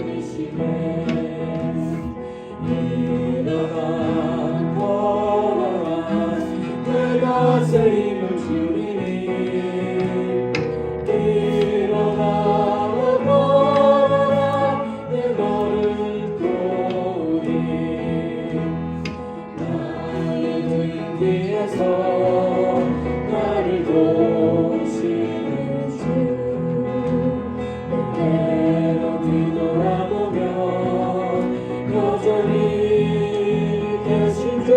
주님이시네. 일어나 걸어라 내가 새 힘을 주리니. 일어나 걸어라 내 너를 도우리. 나의 등 뒤에서 나를 도우시는 주. 때때로 뒤돌아보면 여전히 계신 주.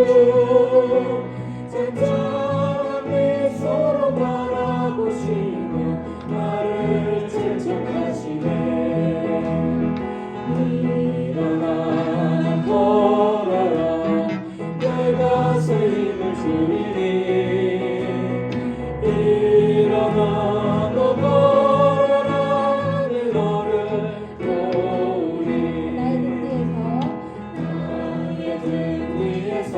잔잔한 미소로 바라보시며 나를 채찍하시네. 일어나 걸어라 내가 새 힘을 주리니. 일어나 너 걸어라 내 너를 도우리. 나의 등 뒤에서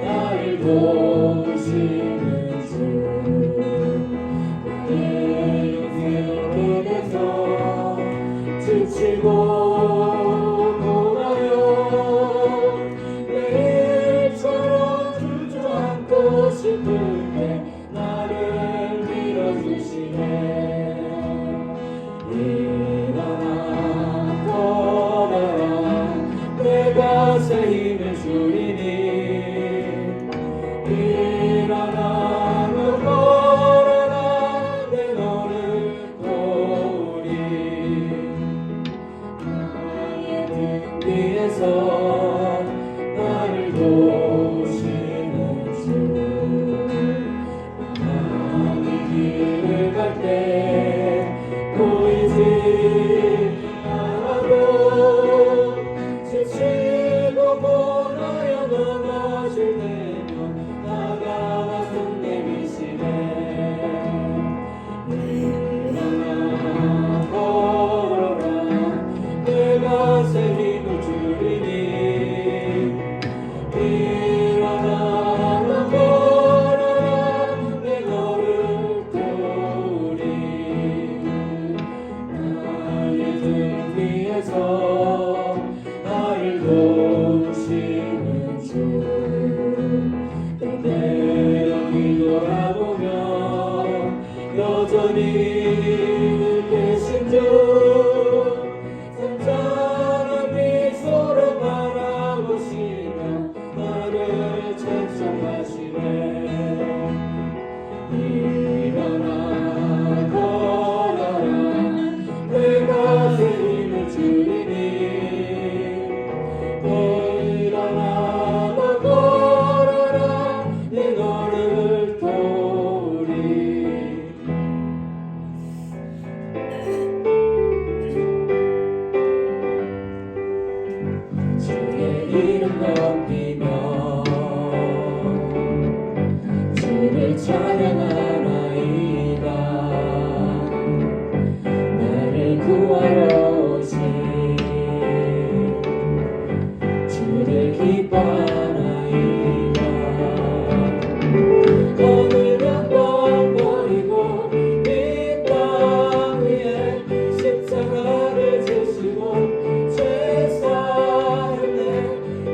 나를 도우시는 주. 나의 용기에서 지치고 고나요 내일처럼 주저앉고 싶을 때 나를 밀어주시네. 일어나 걸어라 내가 새 힘을 주리니. 일어나 너 걸어라 내 너를 도우리. 나의 등 뒤에서 나를 도우시는 주. 남이 길을 갈 때 보이지 않아도 지치고 고나여 넘어질 때면 나가 손 내미시네. 일어나 걸어라 내가 새 힘을 주리니. 일어나 너 걸어라 내 너를 도우리. 나의 등 뒤에서 나를 도우시는 주. 때때로 뒤돌아보면 여전히 계신 주. 잔잔한 미소로 바라보시며 나를 채찍하시네. 일어나 걸어라 내가 새 힘을 주리니. 일어나 너 걸어라 내 너를 도우리. 주의 이름 높이며 주를 찬양하나이다. 나를 구하러 오신 주를 기뻐하나이다. 오늘은 뻥 버리고 이 땅 위에 십자가를 지시고 죄 사했네.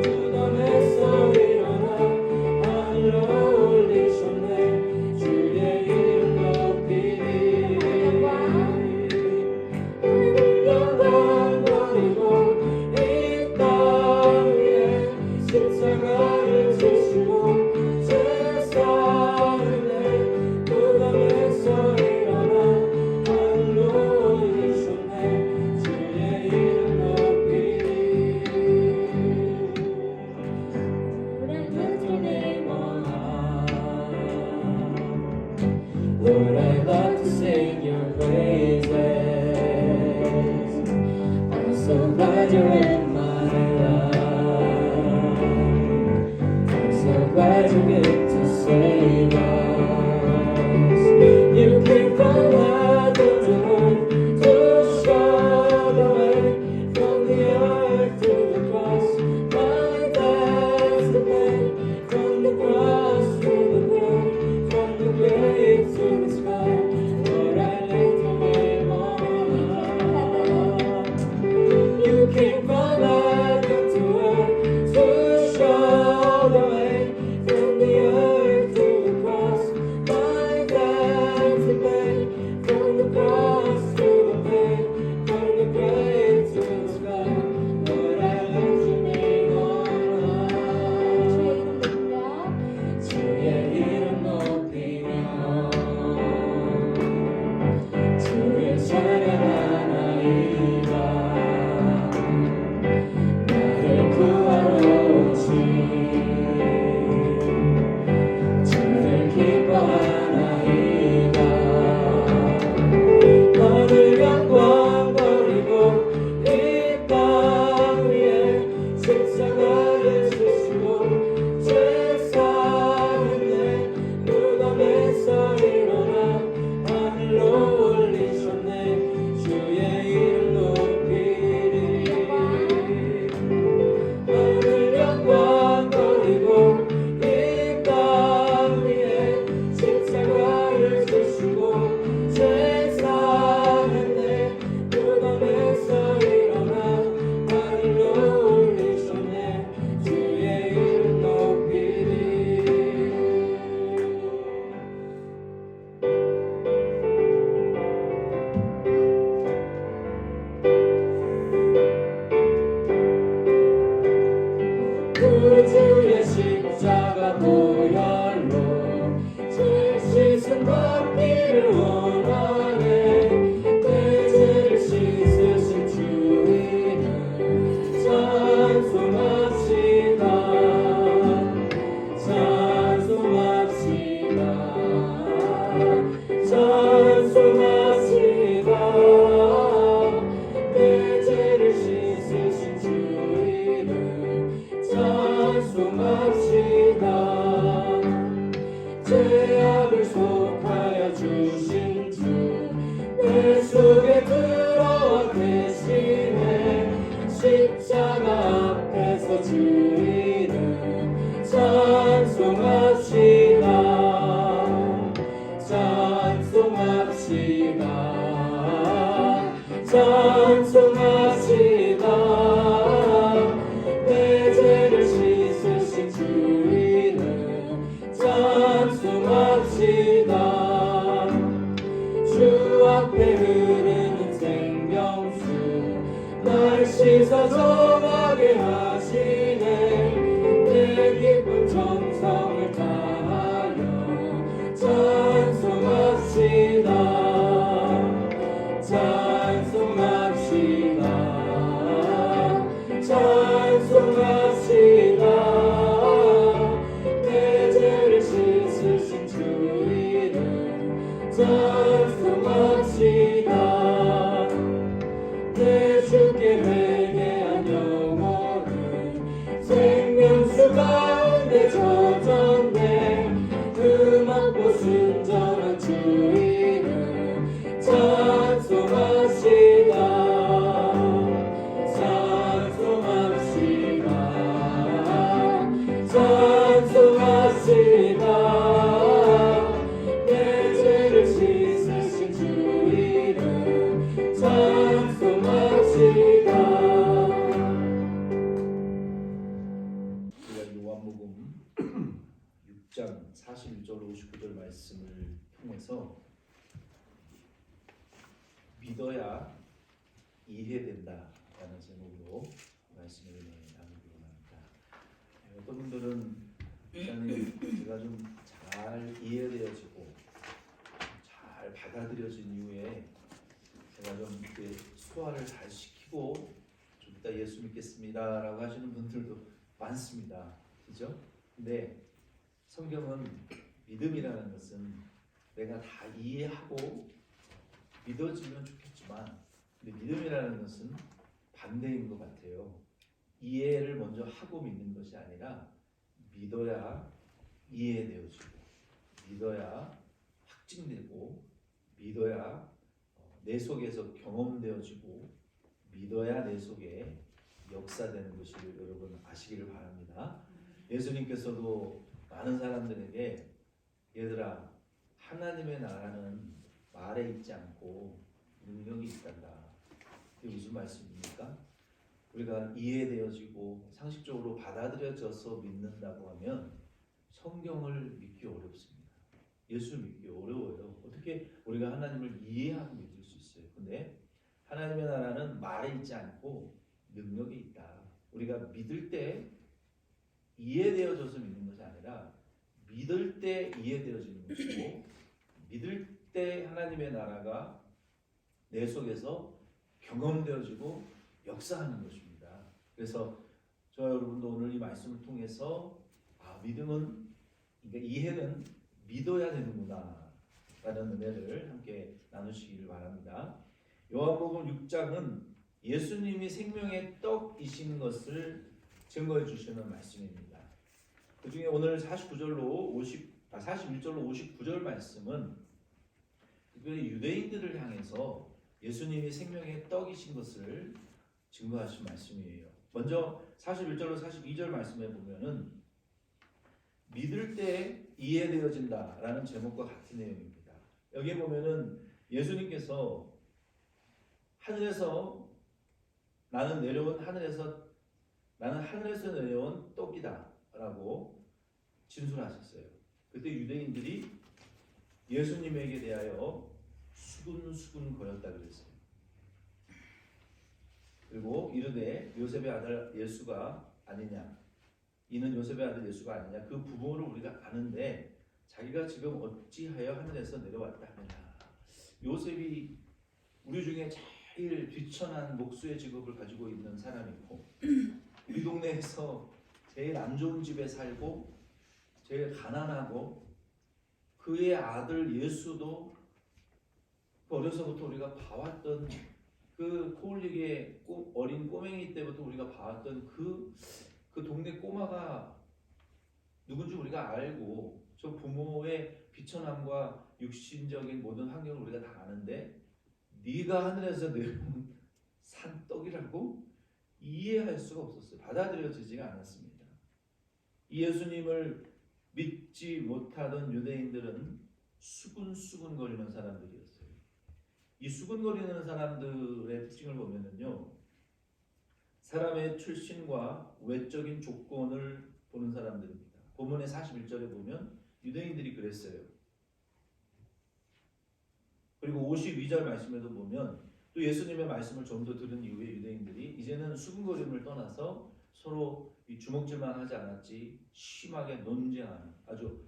주덤에서 일어나 하늘로 올리셨네. 주의 이름 높이리. 영광 버리고 이 땅 위에 십자가를 지시고 죄 사했네. 주덤에서 일어나 하늘로 올리셨네. 주의 이름 높이리. Lord, I love to sing your praises. I'm so glad you're in my life. I'm so glad you get to save us. You came from heaven to earth to show the way from the earth to the cross. My debts to pay from the cross to the grave, from the grave to the sky. Lord, I lift your name on high. 날 씻어 정하게 하시네. 내 기쁜 정성을 다하여 찬송합시다. 찬송합시다. 찬송합시다. 내 죄를 씻으신 주 이름 찬송합시다. 내 주께 회개한 영혼은 생명수 가운데 젖었네. 흠없고 순전한 주 이름 찬송합시다. 찬송합시다. 찬송합시다. 내 죄를 씻으신 주 이름 찬송합시다. 우리가 요한복음 6장 41절 59절 말씀을 통해서 믿어야 이해된다라는 제목으로 말씀을 나누기로 합니다. 어떤 분들은 일단은 제가 좀 잘 이해되어지고 잘 받아들여진 이후에 제가 좀 이렇게 소화를 잘 시키고 좀 이따 예수 믿겠습니다라고 하시는 분들도 많습니다. 그죠? 근데 성경은 믿음이라는 것은 내가 다 이해하고 믿어지면 좋겠지만, 근데 믿음이라는 것은 반대인 것 같아요. 이해를 먼저 하고 믿는 것이 아니라 믿어야 이해되어지고, 믿어야 확증되고, 믿어야 내 속에서 경험되어지고, 믿어야 내 속에 역사되는 것을 여러분 아시기를 바랍니다. 예수님께서도 많은 사람들에게 얘들아, 하나님의 나라는 말에 있지 않고 능력이 있단다. 이게 무슨 말씀입니까? 우리가 이해되어지고 상식적으로 받아들여져서 믿는다고 하면 성경을 믿기 어렵습니다. 예수 믿기 어려워요. 어떻게 우리가 하나님을 이해하고 믿을 수 있어요? 근데 하나님의 나라는 말에 있지 않고 능력이 있다. 우리가 믿을 때 이해되어져서 믿는 것이 아니라 믿을 때 이해되어지는 것이고, 믿을 때 하나님의 나라가 내 속에서 경험되어지고 역사하는 것입니다. 그래서 저와 여러분도 오늘 이 말씀을 통해서 믿음은, 그러니까 이해는 믿어야 되는구나 라는 은혜를 함께 나누시기를 바랍니다. 요한복음 6장은 예수님이 생명의 떡이신 것을 증거해 주시는 말씀입니다. 그 중에 오늘 41절로 59절 말씀은 특별히 유대인들을 향해서 예수님이 생명의 떡이신 것을 증거하신 말씀이에요. 먼저 41절로 42절 말씀에 보면은 믿을 때 이해되어진다라는 제목과 같은 내용입니다. 여기에 보면은 예수님께서 하늘에서 나는 하늘에서 내려온 떡이다라고 진술하셨어요. 그때 유대인들이 예수님에게 대하여 수군수군 거렸다 그랬어요. 그리고 이르되 요셉의 아들 예수가 아니냐, 이는 요셉의 아들 예수가 아니냐, 그 부모를 우리가 아는데 자기가 지금 어찌하여 하늘에서 내려왔다 하느냐. 요셉이 우리 중에 제일 비천한 목수의 직업을 가지고 있는 사람이고, 우리 동네에서 제일 안 좋은 집에 살고 제일 가난하고, 그의 아들 예수도 어려서부터 우리가 봐왔던 그 코울릭의 어린 꼬맹이 때부터 우리가 봐왔던 그 동네 꼬마가 누군지 우리가 알고, 저 부모의 비천함과 육신적인 모든 환경을 우리가 다 아는데 네가 하늘에서 내려온 산떡이라고 이해할 수가 없었어요. 받아들여지지가 않았습니다. 이 예수님을 믿지 못하던 유대인들은 수군수군거리는 사람들이었어요. 이 수군거리는 사람들의 특징을 보면은요, 사람의 출신과 외적인 조건을 보는 사람들입니다. 본문의 41절에 보면 유대인들이 그랬어요. 그리고 52절 말씀에도 보면 또 예수님의 말씀을 좀 더 들은 이후에 유대인들이 수근거림을 떠나서 서로 이 주먹질만 하지 않았지 심하게 논쟁하는 아주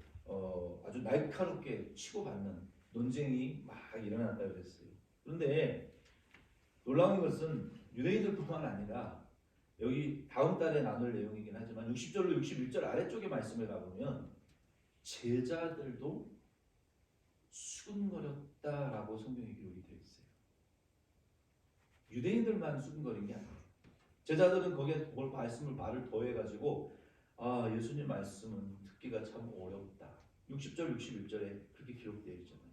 날카롭게 치고받는 논쟁이 막 일어났다 그랬어요. 그런데 놀라운 것은 유대인들뿐만 아니라 여기 다음 달에 나눌 내용이긴 하지만 60절로 61절 아래쪽에 말씀을 가보면 제자들도 수근거렸다라고 성경에 기록이 되어 있어요. 유대인들만 수근거린 게 아니에요. 제자들은 거기에 말을 더해가지고 예수님 말씀은 듣기가 참 어렵다. 60절 61절에 그렇게 기록되어 있잖아요.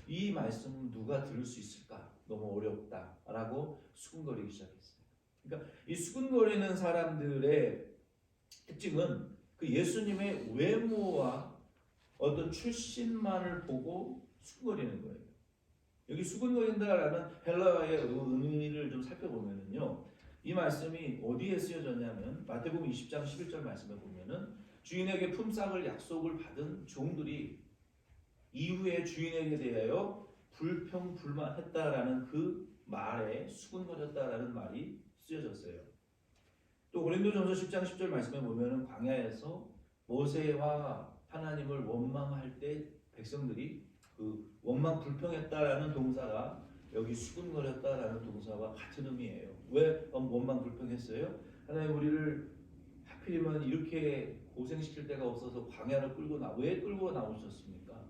이 말씀은 누가 들을 수 있을까? 너무 어렵다라고 수근거리기 시작했어요. 그러니까 이 수근거리는 사람들의 특징은 그 예수님의 외모와 어떤 출신만을 보고 수근거리는 거예요. 여기 수근거린다라는 헬라어의 의미를 좀 살펴보면요, 이 말씀이 어디에 쓰여졌냐면 마태복음 20장 11절 말씀에 보면은 주인에게 품삯을 약속을 받은 종들이 이후에 주인에게 대하여 불평불만했다라는 그 말에 수근거렸다라는 말이 쓰여졌어요. 또 고린도전서 10장 10절 말씀에 보면은 광야에서 모세와 하나님을 원망할 때 백성들이 그 원망 불평했다라는 동사가 여기 수근거렸다라는 동사와 같은 의미예요. 왜 원망 불평했어요? 하나님 우리를 하필이면 이렇게 고생시킬 데가 없어서 광야를 왜 끌고 나오셨습니까?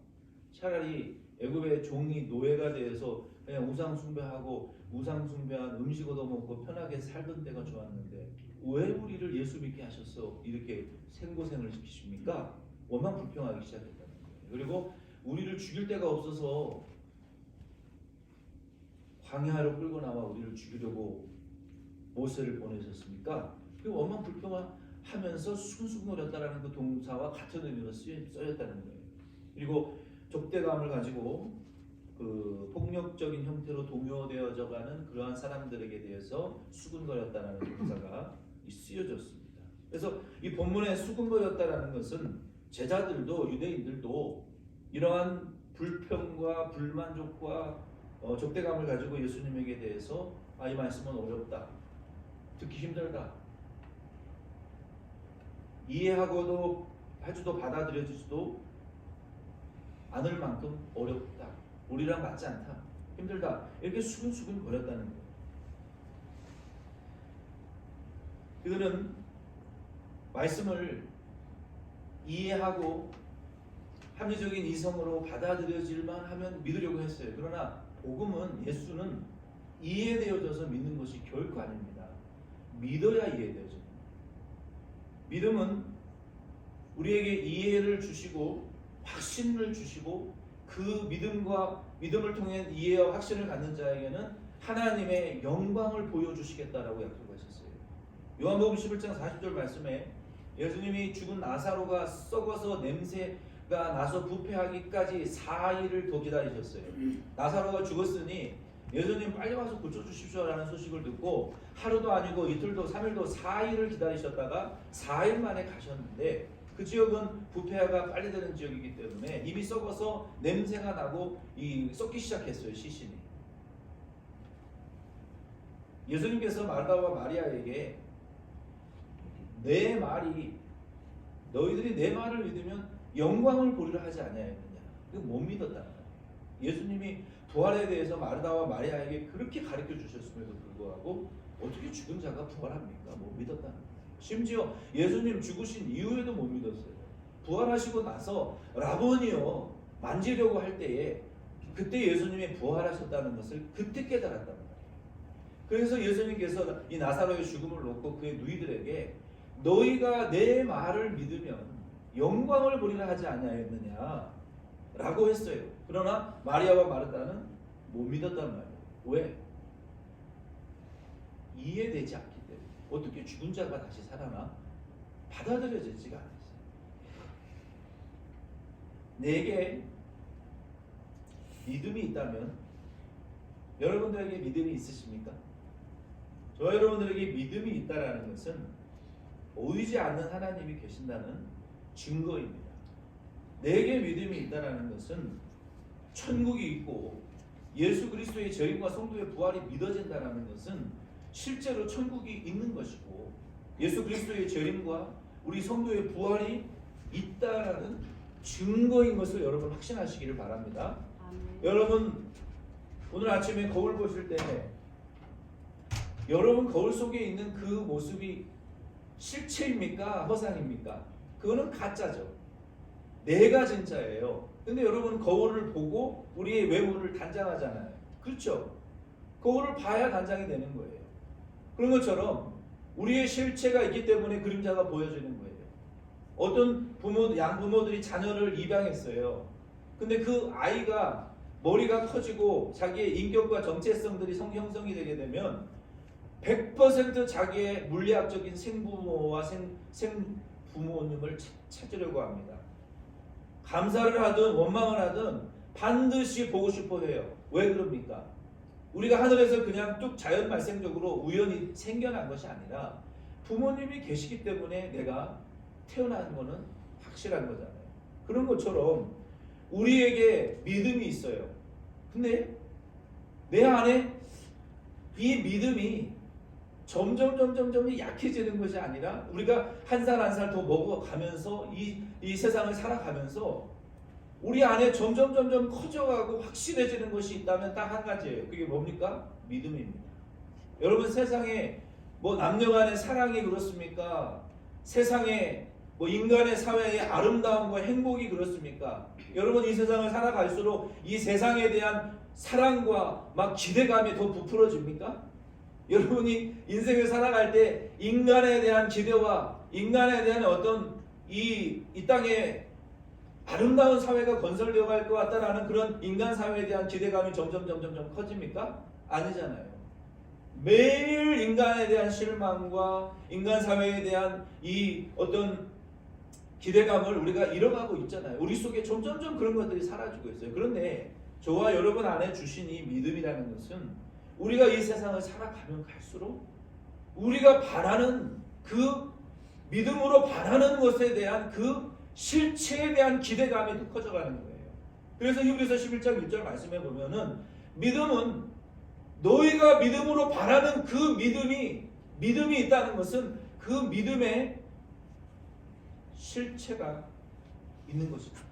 차라리 애굽의 종이 노예가 되어서 그냥 우상 숭배하고 우상 숭배한 음식 얻어먹고 편하게 살던 때가 좋았는데 왜 우리를 예수 믿게 하셔서 이렇게 생고생을 시키십니까? 원망 불평하기 시작했다는 거예요. 그리고 우리를 죽일 데가 없어서 광야로 끌고 나와 우리를 죽이려고 모세를 보내셨습니까? 그 원망 불평하면서 수근수근거렸다라는 그 동사와 같은 의미로 쓰였다는 거예요. 그리고 족대감을 가지고 그 폭력적인 형태로 동요되어져가는 그러한 사람들에게 대해서 수근거렸다라는 동사가 쓰여졌습니다. 그래서 이 본문에 수근거렸다라는 것은 제자들도 유대인들도 이러한 불평과 불만족과 족대감을 가지고 예수님에게 대해서 이 말씀은 어렵다, 듣기 힘들다, 이해하고도 해주도 받아들여지지도 않을 만큼 어렵다, 우리랑 맞지 않다, 힘들다, 이렇게 수근수근 거렸다는 거예요. 그들은 말씀을 이해하고 합리적인 이성으로 받아들여질만 하면 믿으려고 했어요. 그러나 복음은, 예수는 이해되어져서 믿는 것이 결코 아닙니다. 믿어야 이해되어집니다. 믿음은 우리에게 이해를 주시고 확신을 주시고 그 믿음을 통해 이해와 확신을 갖는 자에게는 하나님의 영광을 보여주시겠다라고 약속하셨어요. 요한복음 11장 40절 말씀에 예수님이 죽은 나사로가 썩어서 냄새가 나서 부패하기까지 4일을 더 기다리셨어요. 나사로가 죽었으니 예수님 빨리 와서 고쳐주십시오라는 소식을 듣고 하루도 아니고 이틀도 3일도 4일을 기다리셨다가 4일 만에 가셨는데 그 지역은 부패가 빨리 되는 지역이기 때문에 이미 썩어서 냄새가 나고 썩기 시작했어요. 시신이. 예수님께서 마르다와 마리아에게 너희들이 내 말을 믿으면 영광을 보리라 하지 아니하였느냐. 그거 못 믿었다는 거예요. 예수님이 부활에 대해서 마르다와 마리아에게 그렇게 가르쳐 주셨음에도 불구하고 어떻게 죽은 자가 부활합니까? 못 믿었다는 거예요. 심지어 예수님 죽으신 이후에도 못 믿었어요. 부활하시고 나서 라보니요 만지려고 할 때에 그때 예수님이 부활하셨다는 것을 그때 깨달았단 말이에요. 그래서 예수님께서 이 나사로의 죽음을 놓고 그의 누이들에게 너희가 내 말을 믿으면 영광을 보리라 하지 아니하였느냐 라고 했어요. 그러나 마리아와 마르다는 못 믿었단 말이에요. 왜? 이해되지 않기 때문에. 어떻게 죽은 자가 다시 살아나? 받아들여지지가 않았어요. 내게 믿음이 있다면 여러분들에게 믿음이 있으십니까? 저 여러분들에게 믿음이 있다라는 것은 보이지 않는 하나님이 계신다는 증거입니다. 내게 믿음이 있다라는 것은 천국이 있고 예수 그리스도의 죄인과 성도의 부활이 믿어진다라는 것은 실제로 천국이 있는 것이고 예수 그리스도의 재림과 우리 성도의 부활이 있다라는 증거인 것을 여러분 확신하시기를 바랍니다. 여러분 오늘 아침에 거울 보실 때 여러분 거울 속에 있는 그 모습이 실체입니까? 허상입니까? 그거는 가짜죠. 내가 진짜예요. 근데 여러분 거울을 보고 우리의 외모를 단장하잖아요. 그렇죠? 거울을 봐야 단장이 되는 거예요. 그런 것처럼 우리의 실체가 있기 때문에 그림자가 보여지는 거예요. 어떤 양부모들이 자녀를 입양했어요. 근데 그 아이가 머리가 커지고 자기의 인격과 정체성들이 형성이 되게 되면 100% 자기의 물리학적인 생부모와 생부모님을 찾으려고 합니다. 감사를 하든 원망을 하든 반드시 보고 싶어 해요. 왜 그럽니까? 우리가 하늘에서 그냥 뚝 자연 발생적으로 우연히 생겨난 것이 아니라 부모님이 계시기 때문에 내가 태어난 거는 확실한 거잖아요. 그런 것처럼 우리에게 믿음이 있어요. 근데 내 안에 이 믿음이 점점 약해지는 것이 아니라 우리가 한 살 한 살 더 먹어가면서 이 세상을 살아가면서 우리 안에 점점 커져가고 확실해지는 것이 있다면 딱 한 가지예요. 그게 뭡니까? 믿음입니다. 여러분 세상에 뭐 남녀 간의 사랑이 그렇습니까? 세상에 뭐 인간의 사회의 아름다움과 행복이 그렇습니까? 여러분 이 세상을 살아갈수록 이 세상에 대한 사랑과 막 기대감이 더 부풀어집니까? 여러분이 인생을 살아갈 때 인간에 대한 기대와 인간에 대한 어떤 이 땅에 아름다운 사회가 건설되어 갈 것 같다라는 그런 인간 사회에 대한 기대감이 점점 커집니까? 아니잖아요. 매일 인간에 대한 실망과 인간 사회에 대한 이 어떤 기대감을 우리가 잃어가고 있잖아요. 우리 속에 점점 그런 것들이 사라지고 있어요. 그런데 저와 여러분 안에 주신 이 믿음이라는 것은 우리가 이 세상을 살아가면 갈수록 우리가 바라는 그 믿음으로 바라는 것에 대한 그 실체에 대한 기대감이 더 커져가는 거예요. 그래서 히브리서 11장 1절 말씀해 보면은 믿음은 너희가 믿음으로 바라는 그 믿음이 있다는 것은 그 믿음의 실체가 있는 것입니다.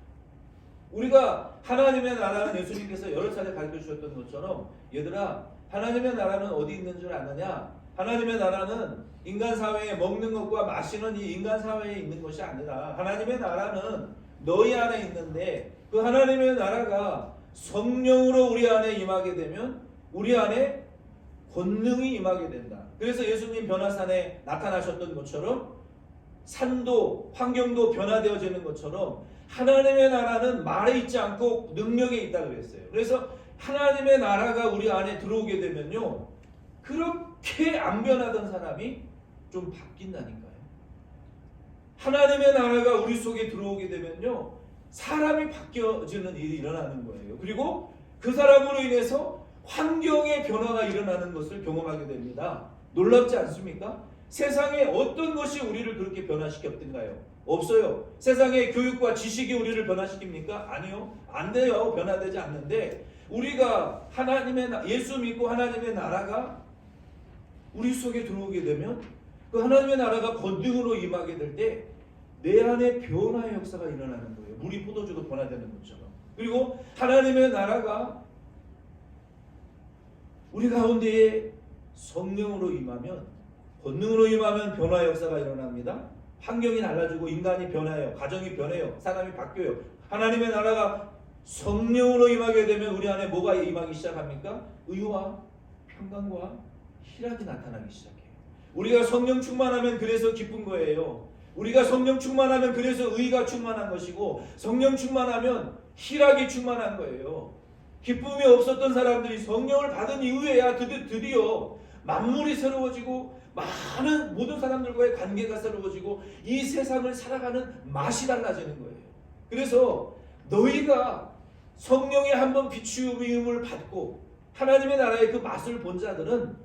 우리가 하나님의 나라는 예수님께서 여러 차례 가르쳐 주셨던 것처럼 얘들아 하나님의 나라는 어디 있는 줄 아느냐? 하나님의 나라는 인간 사회에 먹는 것과 마시는 이 인간 사회에 있는 것이 아니라 하나님의 나라는 너희 안에 있는데 그 하나님의 나라가 성령으로 우리 안에 임하게 되면 우리 안에 권능이 임하게 된다. 그래서 예수님 변화산에 나타나셨던 것처럼 산도 환경도 변화되어지는 것처럼 하나님의 나라는 말에 있지 않고 능력에 있다 그랬어요. 그래서 하나님의 나라가 우리 안에 들어오게 되면요 그렇게 안 변하던 사람이 좀 바뀐다니까요. 하나님의 나라가 우리 속에 들어오게 되면요 사람이 바뀌어지는 일이 일어나는 거예요. 그리고 그 사람으로 인해서 환경의 변화가 일어나는 것을 경험하게 됩니다. 놀랍지 않습니까? 세상에 어떤 것이 우리를 그렇게 변화시켰던가요? 없어요. 세상의 교육과 지식이 우리를 변화시킵니까? 아니요. 안 돼요. 변화되지 않는데 우리가 예수 믿고 하나님의 나라가 우리 속에 들어오게 되면 그 하나님의 나라가 권능으로 임하게 될 때 내 안에 변화의 역사가 일어나는 거예요. 물이 포도주로 변화되는 것처럼. 그리고 하나님의 나라가 우리 가운데에 성령으로 임하면 권능으로 임하면 변화의 역사가 일어납니다. 환경이 달라지고 인간이 변해요. 가정이 변해요. 사람이 바뀌어요. 하나님의 나라가 성령으로 임하게 되면 우리 안에 뭐가 임하기 시작합니까? 의와 평강과 희락이 나타나기 시작해요. 우리가 성령 충만하면 그래서 기쁜 거예요. 우리가 성령 충만하면 그래서 의가 충만한 것이고 성령 충만하면 희락이 충만한 거예요. 기쁨이 없었던 사람들이 성령을 받은 이후에야 드디어 만물이 새로워지고 모든 사람들과의 관계가 새로워지고 이 세상을 살아가는 맛이 달라지는 거예요. 그래서 너희가 성령의 한번 비추임을 받고 하나님의 나라의 그 맛을 본 자들은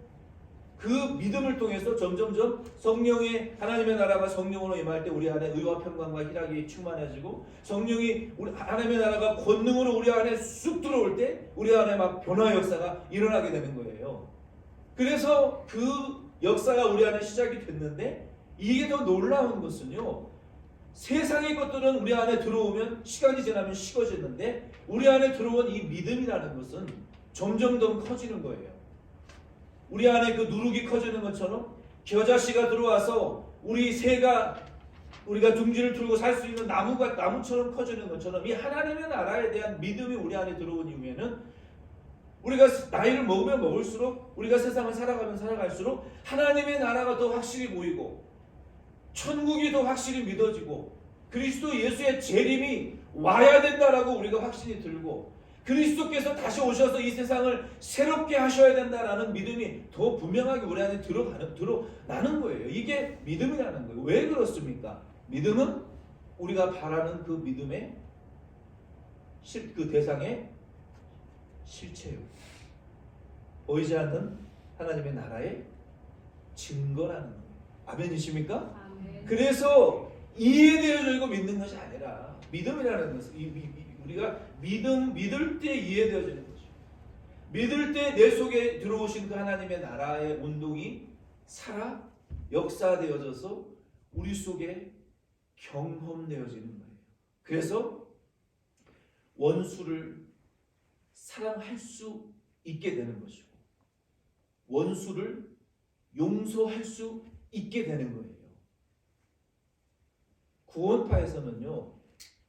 그 믿음을 통해서 점점점 성령의 하나님의 나라가 성령으로 임할 때 우리 안에 의와 평강과 희락이 충만해지고 성령이 하나님의 나라가 권능으로 우리 안에 쑥 들어올 때 우리 안에 막 변화의 역사가 일어나게 되는 거예요. 그래서 그 역사가 우리 안에 시작이 됐는데 이게 더 놀라운 것은요. 세상의 것들은 우리 안에 들어오면 시간이 지나면 식어지는데 우리 안에 들어온 이 믿음이라는 것은 점점 더 커지는 거예요. 우리 안에 그 누룩이 커지는 것처럼 겨자씨가 들어와서 우리 새가 우리가 둥지를 틀고 살 수 있는 나무처럼 커지는 것처럼 이 하나님의 나라에 대한 믿음이 우리 안에 들어온 이후에는 우리가 나이를 먹으면 먹을수록 우리가 세상을 살아가면 살아갈수록 하나님의 나라가 더 확실히 보이고 천국이 더 확실히 믿어지고 그리스도 예수의 재림이 와야 된다라고 우리가 확신이 들고 그리스도께서 다시 오셔서 이 세상을 새롭게 하셔야 된다라는 믿음이 더 분명하게 우리 안에 드러나는 거예요. 이게 믿음이라는 거예요. 왜 그렇습니까? 믿음은 우리가 바라는 그 믿음의 그 대상의 실체요. 보이지 않는 하나님의 나라의 증거라는 거예요. 아멘이십니까? 아멘. 그래서 이해되어져 있고 믿는 것이 아니라 믿음이라는 것은 우리가 믿을 때 이해되어지는 거죠. 믿을 때 내 속에 들어오신 그 하나님의 나라의 운동이 살아 역사되어져서 우리 속에 경험되어지는 거예요. 그래서 원수를 사랑할 수 있게 되는 것이고 원수를 용서할 수 있게 되는 거예요. 구원파에서는요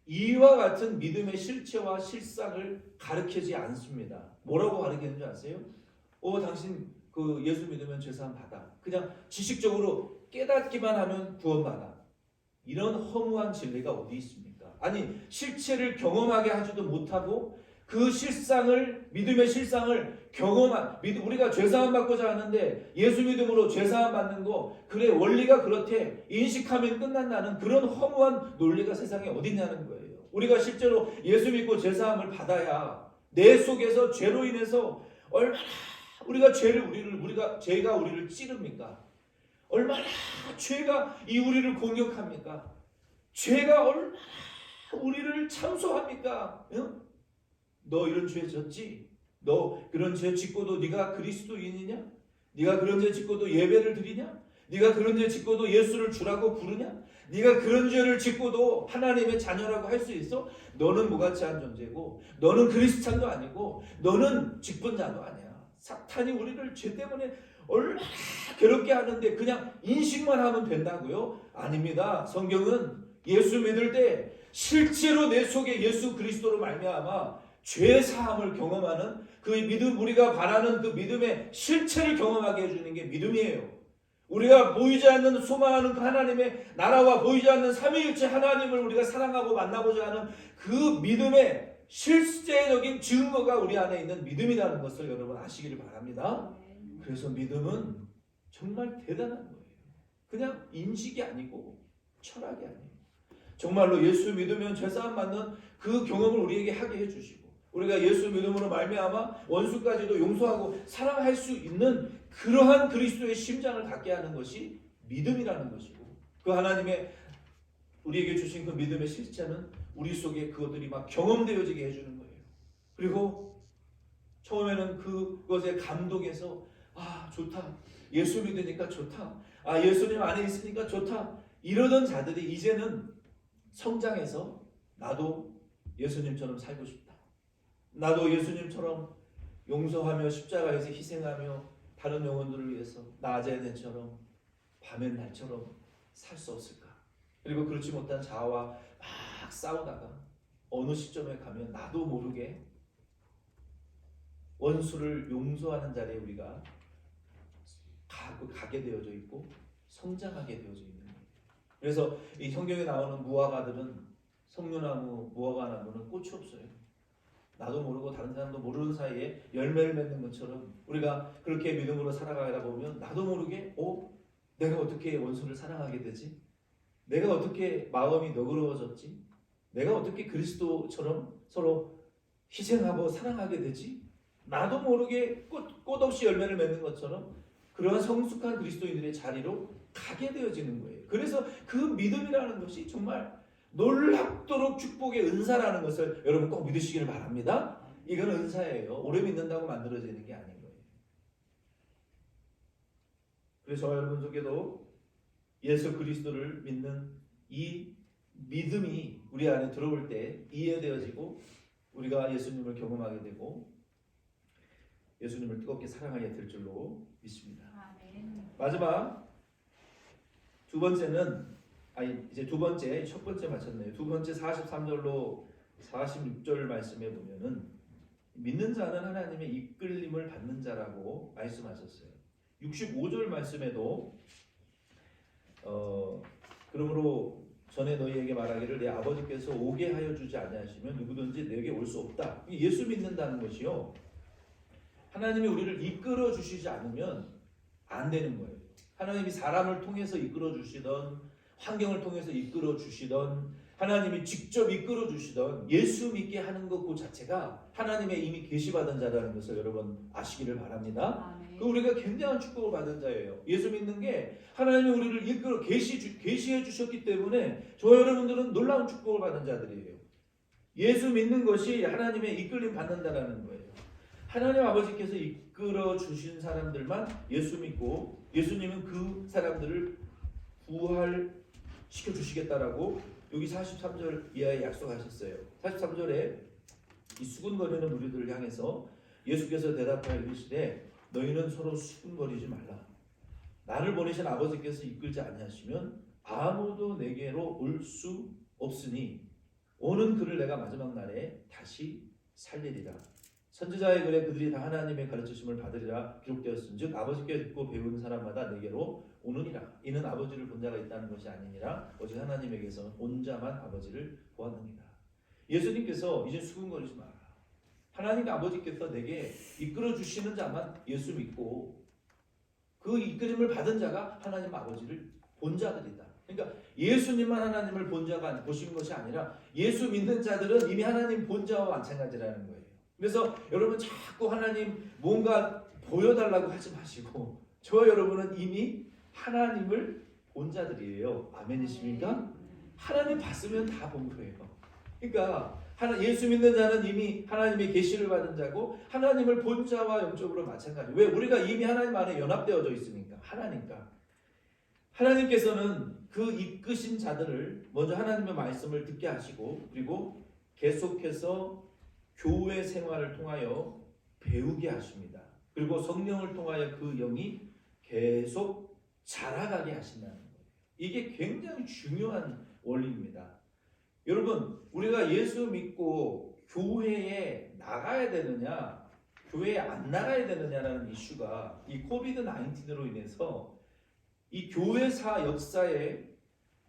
이와 같은 믿음의 실체와 실상을 가르치지 않습니다. 뭐라고 가르치는 줄 아세요? 당신 그 예수 믿으면 죄사함 받아. 그냥 지식적으로 깨닫기만 하면 구원받아. 이런 허무한 진리가 어디 있습니까? 아니 실체를 경험하게 하지도 못하고 그 실상을 믿음의 실상을 우리가 죄사함 받고자 하는데 예수 믿음으로 죄사함 받는 거 그래 원리가 그렇대 인식하면 끝난다는 그런 허무한 논리가 세상에 어디 있냐는 거예요. 우리가 실제로 예수 믿고 죄사함을 받아야 내 속에서 죄로 인해서 얼마나 죄가 우리를 찌릅니까? 얼마나 죄가 우리를 공격합니까? 죄가 얼마나 우리를 참소합니까? 응? 너 이런 죄 졌지? 너 그런 죄 짓고도 네가 그리스도인이냐? 네가 그런 죄 짓고도 예배를 드리냐? 네가 그런 죄 짓고도 예수를 주라고 부르냐? 네가 그런 죄를 짓고도 하나님의 자녀라고 할 수 있어? 너는 무가치한 존재고 너는 그리스찬도 아니고 너는 직분자도 아니야. 사탄이 우리를 죄 때문에 얼마나 괴롭게 하는데 그냥 인식만 하면 된다고요? 아닙니다. 성경은 예수 믿을 때 실제로 내 속에 예수 그리스도로 말미암아 죄 사함을 경험하는 그 믿음, 우리가 바라는 그 믿음의 실체를 경험하게 해주는 게 믿음이에요. 우리가 보이지 않는 소망하는 그 하나님의 나라와 보이지 않는 삼위일체 하나님을 우리가 사랑하고 만나고자 하는 그 믿음의 실제적인 증거가 우리 안에 있는 믿음이라는 것을 여러분 아시기를 바랍니다. 그래서 믿음은 정말 대단한 거예요. 그냥 인식이 아니고 철학이 아니에요. 정말로 예수 믿으면 죄사함 받는 그 경험을 우리에게 하게 해주시고 우리가 예수 믿음으로 말미암아 원수까지도 용서하고 사랑할 수 있는 그러한 그리스도의 심장을 갖게 하는 것이 믿음이라는 것이고 그 하나님의 우리에게 주신 그 믿음의 실체는 우리 속에 그것들이 막 경험되어지게 해주는 거예요. 그리고 처음에는 그것에 감동해서 좋다. 예수 믿으니까 좋다. 예수님 안에 있으니까 좋다. 이러던 자들이 이제는 성장해서 나도 예수님처럼 살고 싶다. 나도 예수님처럼 용서하며 십자가에서 희생하며 다른 영혼들을 위해서 낮의 내처럼 밤의 날처럼 살 수 없을까? 그리고 그렇지 못한 자아와 막 싸우다가 어느 시점에 가면 나도 모르게 원수를 용서하는 자리에 우리가 가게 되어져 있고 성장하게 되어져 있는 거예요. 그래서 이 성경에 나오는 무화과들은 석류나무, 무화과나무는 꽃이 없어요. 나도 모르고 다른 사람도 모르는 사이에 열매를 맺는 것처럼 우리가 그렇게 믿음으로 살아가다 보면 나도 모르게 내가 어떻게 원수를 사랑하게 되지? 내가 어떻게 마음이 너그러워졌지? 내가 어떻게 그리스도처럼 서로 희생하고 사랑하게 되지? 나도 모르게 꽃 없이 열매를 맺는 것처럼 그러한 성숙한 그리스도인들의 자리로 가게 되어지는 거예요. 그래서 그 믿음이라는 것이 정말 놀랍도록 축복의 은사라는 것을 여러분 꼭 믿으시기를 바랍니다. 이건 은사예요. 오래 믿는다고 만들어지는 게 아닌 거예요. 그래서 저와 여러분 속에도 예수 그리스도를 믿는 이 믿음이 우리 안에 들어올 때 이해되어지고 우리가 예수님을 경험하게 되고 예수님을 뜨겁게 사랑하게 될 줄로 믿습니다. 마지막 두 번째는 이제 두 번째 첫 번째 마쳤네요. 두 번째 43절로 46절 말씀에 보면은 믿는 자는 하나님의 이끌림을 받는 자라고 말씀하셨어요. 65절 말씀에도 그러므로 전에 너희에게 말하기를 내 아버지께서 오게 하여 주지 아니하시면 누구든지 내게 올 수 없다. 예수 믿는다는 것이요. 하나님이 우리를 이끌어 주시지 않으면 안 되는 거예요. 하나님이 사람을 통해서 이끌어 주시던 환경을 통해서 이끌어 주시던 하나님이 직접 이끌어 주시던 예수 믿게 하는 것 그 자체가 하나님의 이미 계시받은 자라는 것을 여러분 아시기를 바랍니다. 그 우리가 굉장한 축복을 받은 자예요. 예수 믿는 게 하나님이 우리를 이끌어 계시해 주셨기 때문에 저 여러분들은 놀라운 축복을 받은 자들이에요. 예수 믿는 것이 하나님의 이끌림 받는다라는 거예요. 하나님 아버지께서 이끌어 주신 사람들만 예수 믿고 예수님은 그 사람들을 부활시켜 주시겠다라고 여기 43절 이하에 약속하셨어요. 43절에 이 수군거리는 무리들을 향해서 예수께서 대답하여 이르시되 너희는 서로 수군거리지 말라. 나를 보내신 아버지께서 이끌지 아니하시면 아무도 내게로 올 수 없으니 오는 그를 내가 마지막 날에 다시 살리리라. 선지자의 글에 그들이 다 하나님의 가르치심을 받으리라 기록되었은즉 아버지께 듣고 배운 사람마다 내게로 오느니라. 이는 아버지를 본 자가 있다는 것이 아니니라 오직 하나님에게서 온 자만 아버지를 보았느니라. 예수님께서 이제 수군거리지 마라. 하나님 아버지께서 내게 이끌어 주시는 자만 예수 믿고 그 이끌림을 받은 자가 하나님 아버지를 본 자들이다. 그러니까 예수님만 하나님을 본 자가 보신 것이 아니라 예수 믿는 자들은 이미 하나님 본 자와 마찬가지라는 거예요. 그래서 여러분 자꾸 하나님 뭔가 보여달라고 하지 마시고 저와 여러분은 이미 하나님을 본 자들이에요. 아멘이십니까? 하나님 봤으면 다 본 거예요. 그러니까 예수 믿는 자는 이미 하나님의 계시를 받은 자고 하나님을 본 자와 영적으로 마찬가지. 왜? 우리가 이미 하나님 안에 연합되어져 있으니까. 하나님께서는 그 이끄신 자들을 먼저 하나님의 말씀을 듣게 하시고 그리고 계속해서 교회 생활을 통하여 배우게 하십니다. 그리고 성령을 통하여 그 영이 계속 자라가게 하신다는 거예요. 이게 굉장히 중요한 원리입니다. 여러분, 우리가 예수 믿고 교회에 나가야 되느냐, 교회에 안 나가야 되느냐라는 이슈가 이 코비드 19으로 인해서 이 교회사 역사에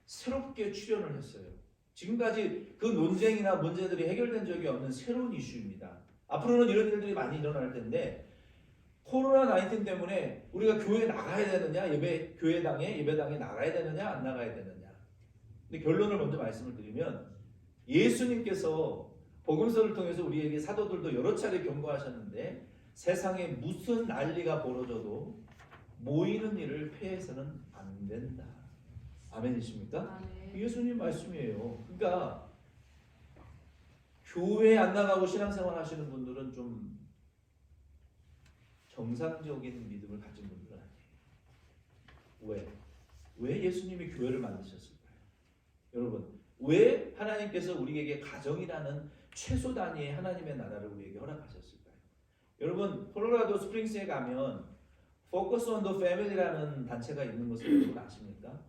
새롭게 출현을 했어요. 지금까지 그 논쟁이나 문제들이 해결된 적이 없는 새로운 이슈입니다. 앞으로는 이런 일들이 많이 일어날 텐데 코로나 19 때문에 우리가 교회에 나가야 되느냐, 예배당에 나가야 되느냐, 안 나가야 되느냐. 근데 결론을 먼저 말씀을 드리면 예수님께서 복음서를 통해서 우리에게 사도들도 여러 차례 경고하셨는데 세상에 무슨 난리가 벌어져도 모이는 일을 폐해서는 안 된다. 아멘이십니까? 예수님 말씀이에요. 그러니까 교회 안 나가고 신앙생활 하시는 분들은 좀 정상적인 믿음을 가진 분들은 아니에요. 왜 예수님이 교회를 만드셨을까요? 여러분, 왜 하나님께서 우리에게 가정이라는 최소 단위의 하나님의 나라를 우리에게 허락하셨을까요? 여러분, 콜로라도 스프링스에 가면 Focus on the Family라는 단체가 있는 것을 여러분 아십니까?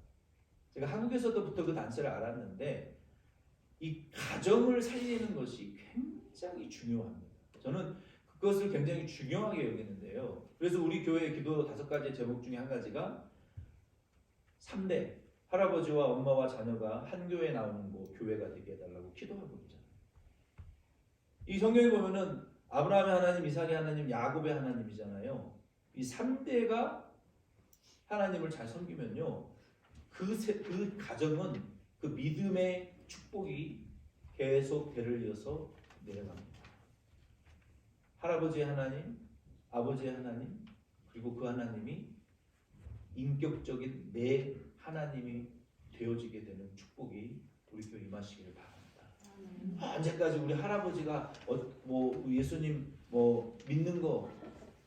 제가 한국에서부터 그 단체를 알았는데 이 가정을 살리는 것이 굉장히 중요합니다. 저는 그것을 굉장히 중요하게 여기는데요. 그래서 우리 교회 기도 5가지 제목 중에 한 가지가 3대 할아버지와 엄마와 자녀가 한 교회에 나오는 곳 교회가 되게 해달라고 기도하고 있잖아요. 이 성경에 보면은 아브라함의 하나님, 이삭의 하나님, 야곱의 하나님이잖아요. 이 3대가 하나님을 잘 섬기면요. 그 가정은 그 믿음의 축복이 계속 대를 이어서 내려갑니다. 할아버지의 하나님, 아버지의 하나님, 그리고 그 하나님이 인격적인 내 하나님이 되어지게 되는 축복이 우리 교회 임하시기를 바랍니다. 언제까지 우리 할아버지가 예수님 믿는 거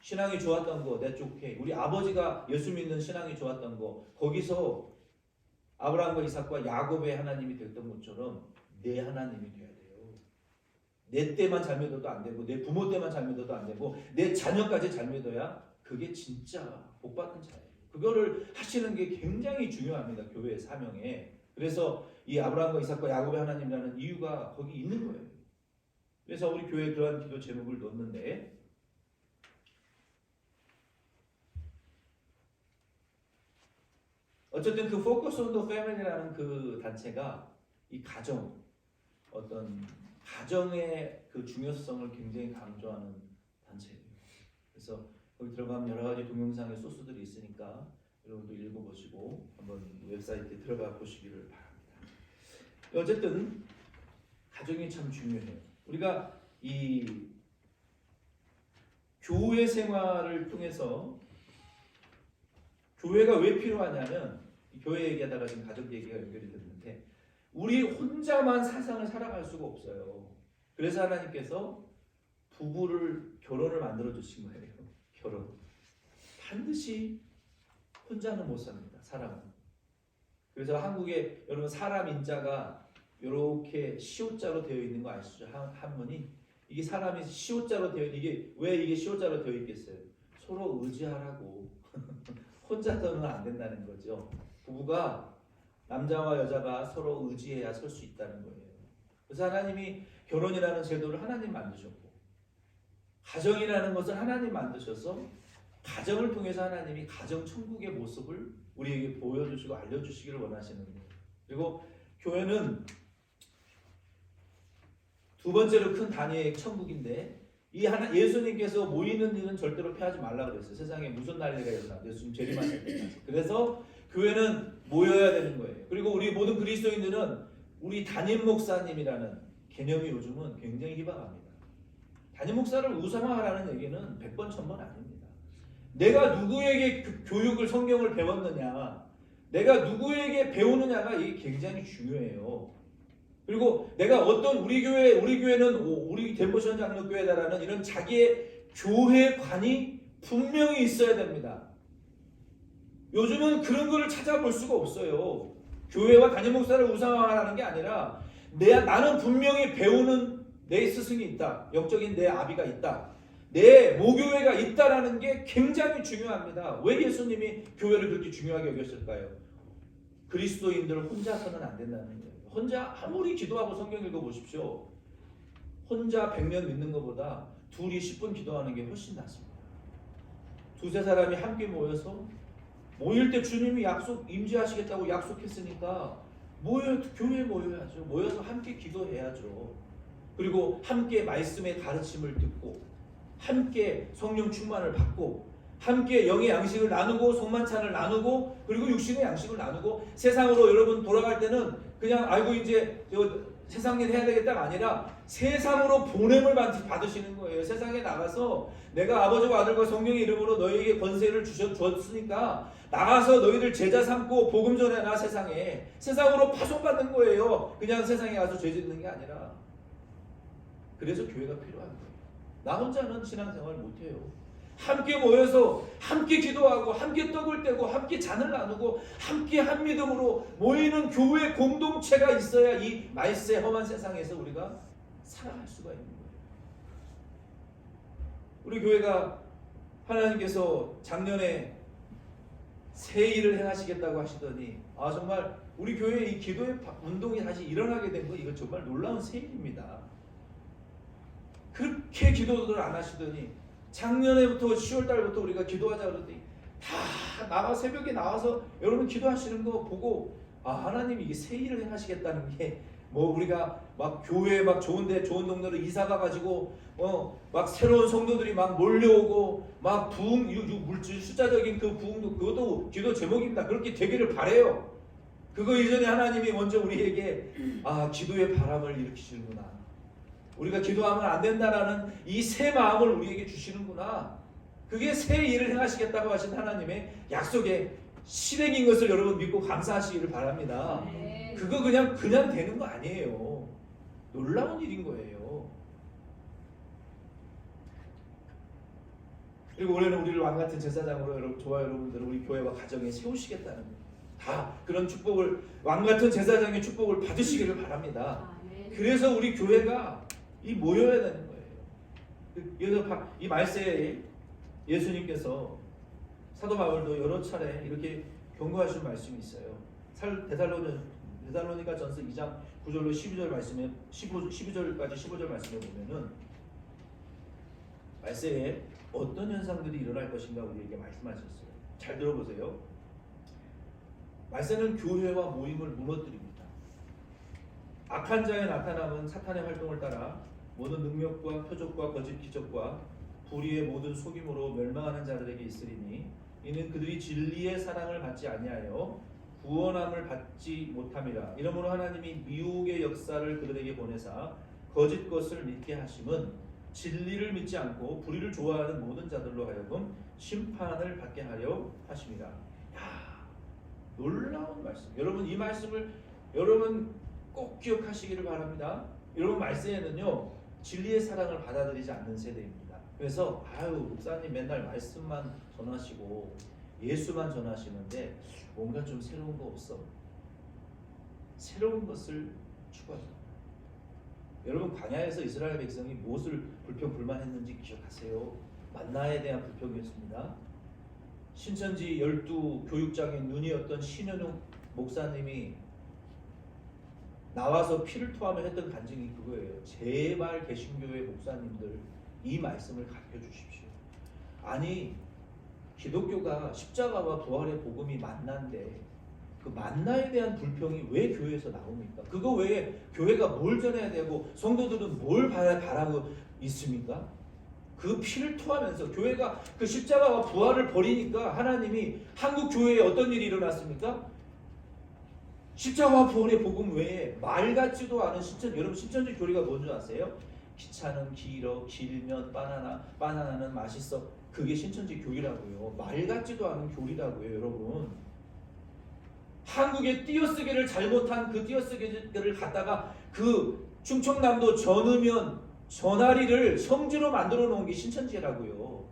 신앙이 좋았던 거, that's okay. 우리 아버지가 예수 믿는 신앙이 좋았던 거, 거기서 아브라함과 이삭과 야곱의 하나님이 됐던 것처럼 내 하나님이 돼야 돼요. 내 때만 잘 믿어도 안 되고, 내 부모 때만 잘 믿어도 안 되고, 내 자녀까지 잘 믿어야 그게 진짜 복받은 자예요. 그거를 하시는 게 굉장히 중요합니다. 교회의 사명에. 그래서 이 아브라함과 이삭과 야곱의 하나님이라는 이유가 거기 있는 거예요. 그래서 우리 교회에 그러한 기도 제목을 넣었는데, 어쨌든 그 Focus on the Family라는 그 단체가 이 가정, 어떤 가정의 그 중요성을 굉장히 강조하는 단체예요. 그래서 거기 들어가면 여러 가지 동영상의 소스들이 있으니까 여러분도 읽어보시고 한번 웹사이트에 들어가 보시기를 바랍니다. 어쨌든 가정이 참 중요해요. 우리가 이 교회 생활을 통해서 교회가 왜 필요하냐면, 교회 얘기하다가 지금 가족 얘기가 연결이 됐는데, 우리 혼자만 세상을 살아갈 수가 없어요. 그래서 하나님께서 부부를, 결혼을 만들어 주신 거예요. 결혼. 반드시 혼자는 못 삽니다. 사람은. 그래서 한국에 여러분 사람 인자가 이렇게 시옷자로 되어 있는 거 아시죠? 한문이. 이게 사람이 시옷자로 되어 있는, 이게 왜 이게 시옷자로 되어 있겠어요? 서로 의지하라고. 혼자서는 안 된다는 거죠. 부부가, 남자와 여자가 서로 의지해야 설 수 있다는 거예요. 그래서 하나님이 결혼이라는 제도를 하나님 만드셨고, 가정이라는 것을 하나님 만드셔서 가정을 통해서 하나님이 가정 천국의 모습을 우리에게 보여주시고 알려주시기를 원하시는 거예요. 그리고 교회는 두 번째로 큰 단위의 천국인데, 이 하나 예수님께서 모이는 일은 절대로 피하지 말라 그랬어요. 세상에 무슨 난리가 일어나. 예수님 재림하실 때까지. 그래서 교회는 모여야 되는 거예요. 그리고 우리 모든 그리스도인들은 우리 담임 목사님이라는 개념이 요즘은 굉장히 희박합니다. 담임 목사를 우상화하라는 얘기는 100번 1000번 아닙니다. 내가 누구에게 그 교육을, 성경을 배웠느냐, 내가 누구에게 배우느냐가 이게 굉장히 중요해요. 그리고 내가 어떤 우리 교회는 우리 덴보션 장로교회다라는 이런 자기의 교회관이 분명히 있어야 됩니다. 요즘은 그런 거를 찾아볼 수가 없어요. 교회와 담임 목사를 우상화하는 게 아니라 나는 분명히 배우는 내 스승이 있다. 영적인 내 아비가 있다. 내 모교회가 있다라는 게 굉장히 중요합니다. 왜 예수님이 교회를 그렇게 중요하게 여겼을까요? 그리스도인들 혼자서는 안 된다는 거예요. 혼자 아무리 기도하고 성경 읽어보십시오. 혼자 100년 믿는 것보다 둘이 10분 기도하는 게 훨씬 낫습니다. 두세 사람이 함께 모여서, 모일 때 주님이 임재하시겠다고 약속했으니까 교회에 모여야죠. 모여서 함께 기도해야죠. 그리고 함께 말씀의 가르침을 듣고, 함께 성령 충만을 받고, 함께 영의 양식을 나누고, 성만찬을 나누고, 그리고 육신의 양식을 나누고, 세상으로 여러분 돌아갈 때는 그냥 아이고 이제 세상 일 해야 되겠다가 아니라 세상으로 보냄을 받으시는 거예요. 세상에 나가서 내가 아버지와 아들과 성령의 이름으로 너희에게 권세를 주었으니까 나가서 너희들 제자 삼고 복음 전해라. 세상으로 파송받는 거예요. 그냥 세상에 가서 죄 짓는 게 아니라. 그래서 교회가 필요한 거예요. 나 혼자는 신앙생활 못해요. 함께 모여서 함께 기도하고, 함께 떡을 떼고, 함께 잔을 나누고, 함께 한 믿음으로 모이는 교회 공동체가 있어야 이 말세 험한 세상에서 우리가 살아갈 수가 있는 거예요. 우리 교회가 하나님께서 작년에 새 일을 행하시겠다고 하시더니, 정말 우리 교회의 이 기도의 운동이 다시 일어나게 된 거, 이거 정말 놀라운 새 일입니다. 그렇게 기도를 안 하시더니 작년에부터 10월달부터 우리가 기도하자 그러더니 다 새벽에 나와서 여러분 기도하시는 거 보고, 하나님이 이게 새 일을 행하시겠다는 게, 우리가 막 교회 막 좋은 동네로 이사 가가지고 막 새로운 성도들이 막 몰려오고, 막 부흥, 물질 숫자적인 그 부흥도, 그것도 기도 제목입니다. 그렇게 되기를 바래요. 그거 이전에 하나님이 먼저 우리에게 기도의 바람을 일으키시는구나, 우리가 기도하면 안 된다라는 이 새 마음을 우리에게 주시는구나, 그게 새 일을 행하시겠다고 하신 하나님의 약속의 실행인 것을 여러분 믿고 감사하시기를 바랍니다. 그거 그냥 되는 거 아니에요. 놀라운 일인 거예요. 그리고 올해는 우리를 왕 같은 제사장으로 저와 여러분들을 우리 교회와 가정에 세우시겠다는 다 그런 축복을 왕 같은 제사장의 축복을 받으시기를 바랍니다. 그래서 우리 교회가 이 모여야 되는 거예요. 그래서 이 말세에 예수님께서 사도 바울도 여러 차례 이렇게 경고하신 말씀이 있어요. 데살로니가 전서 2장 9절로 12절 말씀에 12절까지 15절 말씀에 보면은 말세에 어떤 현상들이 일어날 것인가 우리에게 말씀하셨어요. 잘 들어보세요. 말세는 교회와 모임을 무너뜨립니다. 악한 자의 나타남은 사탄의 활동을 따라 모든 능력과 표적과 거짓 기적과 불의의 모든 속임으로 멸망하는 자들에게 있으리니 이는 그들이 진리의 사랑을 받지 아니하여 구원함을 받지 못함이라. 이러므로 하나님이 미혹의 역사를 그들에게 보내사 거짓 것을 믿게 하심은 진리를 믿지 않고 불의를 좋아하는 모든 자들로 하여금 심판을 받게 하려 하심이라. 야, 놀라운 말씀. 여러분 이 말씀을 여러분 꼭 기억하시기를 바랍니다. 여러분 말세에는요 진리의 사랑을 받아들이지 않는 세대입니다. 그래서 목사님 맨날 말씀만 전하시고 예수만 전하시는데 뭔가 좀 새로운 거 없어? 새로운 것을 추구하죠. 여러분 광야에서 이스라엘 백성이 무엇을 불평불만했는지 기억하세요? 만나에 대한 불평이었습니다. 신천지 12 교육장의 눈이었던 신현웅 목사님이 나와서 피를 토하며 했던 간증이 그거예요. 제발 개신교회 목사님들 이 말씀을 가르쳐 주십시오. 아니 기독교가 십자가와 부활의 복음이 만난데 그 만나에 대한 불평이 왜 교회에서 나옵니까? 그거 외에 교회가 뭘 전해야 되고 성도들은 뭘 바라고 있습니까? 그 피를 토하면서 교회가 그 십자가와 부활을 버리니까 하나님이 한국 교회에 어떤 일이 일어났습니까? 십자가와 부활의 복음 외에 말 같지도 않은 여러분 신천지 교리가 뭔지 아세요? 기차는 길면 바나나는 맛있어. 그게 신천지 교리라고요. 말 같지도 않은 교리라고요, 여러분. 한국의 띄어쓰기를 잘못한 그 띄어쓰기를 갖다가 그 충청남도 전으면 전하리를 성지로 만들어 놓은 게 신천지라고요.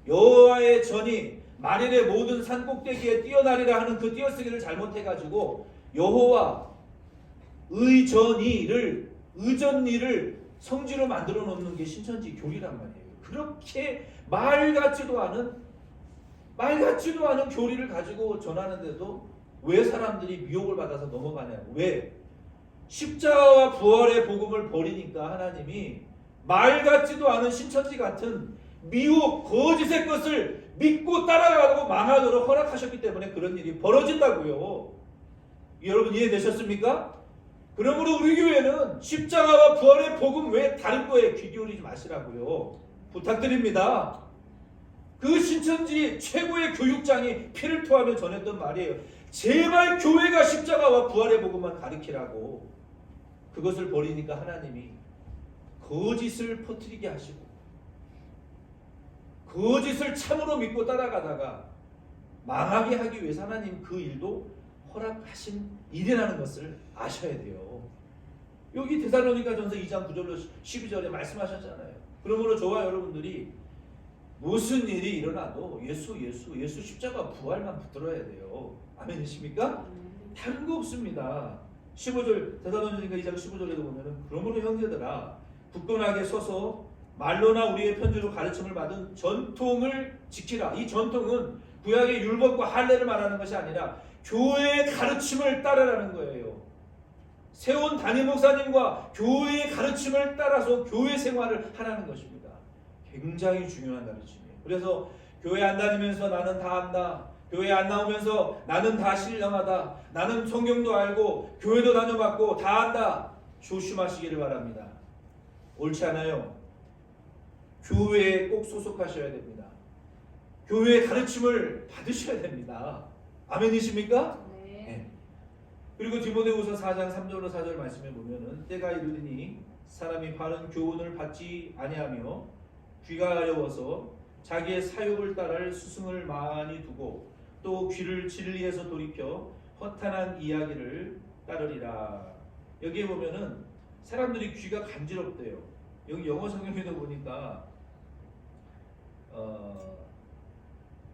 여호와의 전이 만일의 모든 산 꼭대기에 뛰어나리라 하는 그 띄어쓰기를 잘못해가지고 여호와 의전이를 성지로 만들어 놓는 게 신천지 교리란 말이에요. 그렇게 말 같지도 않은 교리를 가지고 전하는데도 왜 사람들이 미혹을 받아서 넘어가냐고. 왜? 십자가와 부활의 복음을 버리니까 하나님이 말 같지도 않은 신천지 같은 미혹 거짓의 것을 믿고 따라가고 망하도록 허락하셨기 때문에 그런 일이 벌어진다고요. 여러분 이해되셨습니까? 그러므로 우리 교회는 십자가와 부활의 복음 외에 다른 거에 귀 기울이지 마시라고요. 부탁드립니다. 그 신천지 최고의 교육장이 피를 토하며 전했던 말이에요. 제발 교회가 십자가와 부활의 복음만 가르치라고. 그것을 버리니까 하나님이 거짓을 퍼뜨리게 하시고 거짓을 참으로 믿고 따라가다가 망하게 하기 위해서 하나님 그 일도 허락하신 일이라는 것을 아셔야 돼요. 여기 데살로니가 전서 2장 9절로 12절에 말씀하셨잖아요. 그러므로 저와 여러분들이 무슨 일이 일어나도 예수 십자가 부활만 붙들어야 돼요. 아멘이십니까? 다른 거 없습니다. 15절 데살로니가 2장 15절에도 보면은 그러므로 형제들아 굳건하게 서서 말로나 우리의 편지로 가르침을 받은 전통을 지키라. 이 전통은 구약의 율법과 할례를 말하는 것이 아니라 교회의 가르침을 따르라는 거예요. 세운 담임 목사님과 교회의 가르침을 따라서 교회 생활을 하라는 것입니다. 굉장히 중요한 가르침이에요. 그래서 교회 안 다니면서 나는 다 안다. 교회 안 나오면서 나는 다 신령하다. 나는 성경도 알고 교회도 다녀봤고 다 안다. 조심하시기를 바랍니다. 옳지 않아요. 교회에 꼭 소속하셔야 됩니다. 교회의 가르침을 받으셔야 됩니다. 아멘이십니까? 네. 그리고 디모데후서 4장 3절로 4절 말씀에 보면은 때가 이르리니 사람이 바른 교훈을 받지 아니하며 귀가 어려워서 자기의 사욕을 따를 스승을 많이 두고 또 귀를 진리에서 돌이켜 허탄한 이야기를 따르리라. 여기에 보면은 사람들이 귀가 간지럽대요. 여기 영어 성경에도 보니까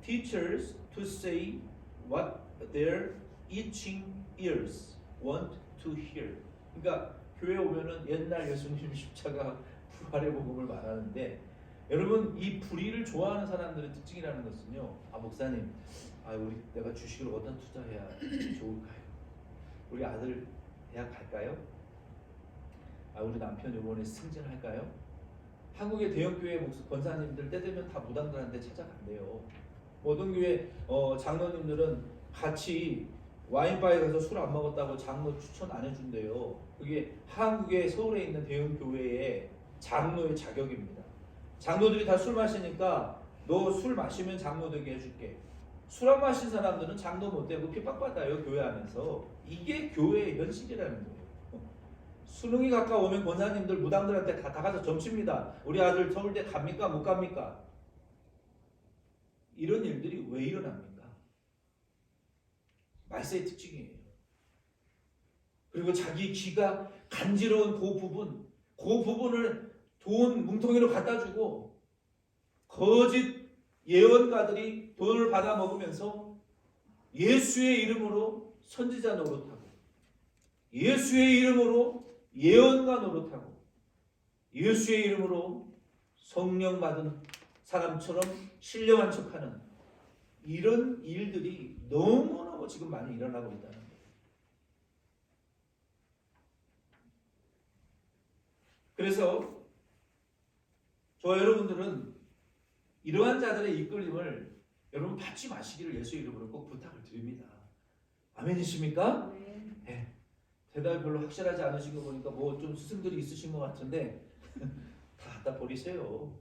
teachers to say what their itching ears want to hear. 그러니까 교회 오면은 옛날 예수님 십자가 부활의 복음을 말하는데 여러분 이 불의를 좋아하는 사람들의 특징이라는 것은요. 아 목사님, 우리 내가 주식을 어떤 투자해야 좋을까요? 우리 아들 대학 갈까요? 우리 남편 이번에 승진할까요? 한국의 대형 교회 권사님들 때 되면 다 무당들한테 찾아간대요. 어떤 교회 장로님들은 같이 와인바에 가서 술 안 먹었다고 장로 추천 안 해준대요. 그게 한국의 서울에 있는 대형 교회의 장로의 자격입니다. 장로들이 다 술 마시니까 너 술 마시면 장로 되게 해줄게. 술 안 마신 사람들은 장로 못 되고 핍박받아요 교회 안에서. 이게 교회의 현실이라는 거예요. 수능이 가까우면 권사님들 무당들한테 다 가서 점칩니다. 우리 아들 서울대 갑니까 못 갑니까? 이런 일들이 왜 일어납니까? 말세의 특징이에요. 그리고 자기 귀가 간지러운 그 부분을 돈 뭉텅이로 갖다 주고 거짓 예언가들이 돈을 받아 먹으면서 예수의 이름으로 선지자 노릇하고 예수의 이름으로 예언가 노릇하고 예수의 이름으로 성령 받은 사람처럼 신령한 척하는 이런 일들이 너무너무 지금 많이 일어나고 있다는 거예요. 그래서 저와 여러분들은 이러한 자들의 이끌림을 여러분 받지 마시기를 예수의 이름으로 꼭 부탁을 드립니다. 아멘이십니까? 네. 대답이 별로 확실하지 않으신 거 보니까 뭐 좀 스승들이 있으신 것 같은데 다 갖다 버리세요.